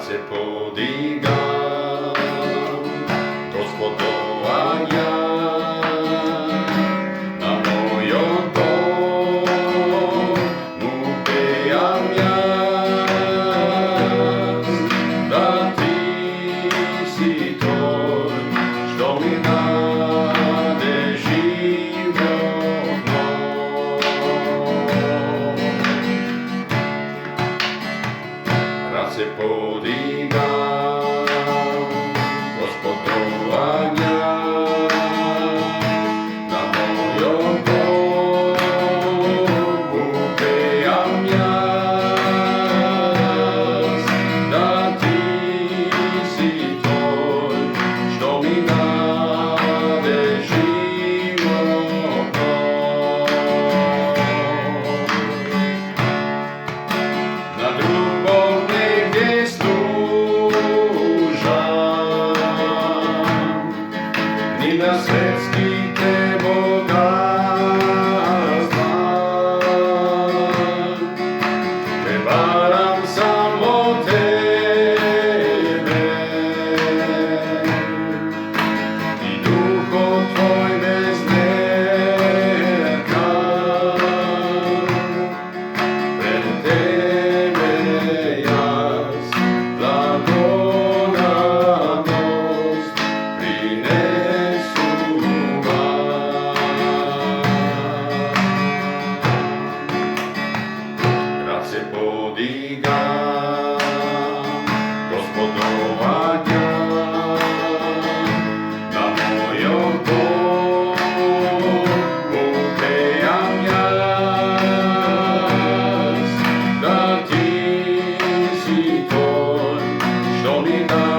se podigam, Gospodova ja, na mojom domu pejam ja, da ti si to, što mi dade život nov. Rad se podigam, Gospodova ja, na mojom domu pejam ja, da ti si to, što mi dade život nov. Na drugom negdje služam, ni na svetski te bogatstva, prevaram samo tebe i duhom tvoj bez merka, pred tebe jaz blagodatnost prinesu vam. Rad se podigam, Gospodova ja, na mojom domu pejam jaz, da ti si to, što mi dade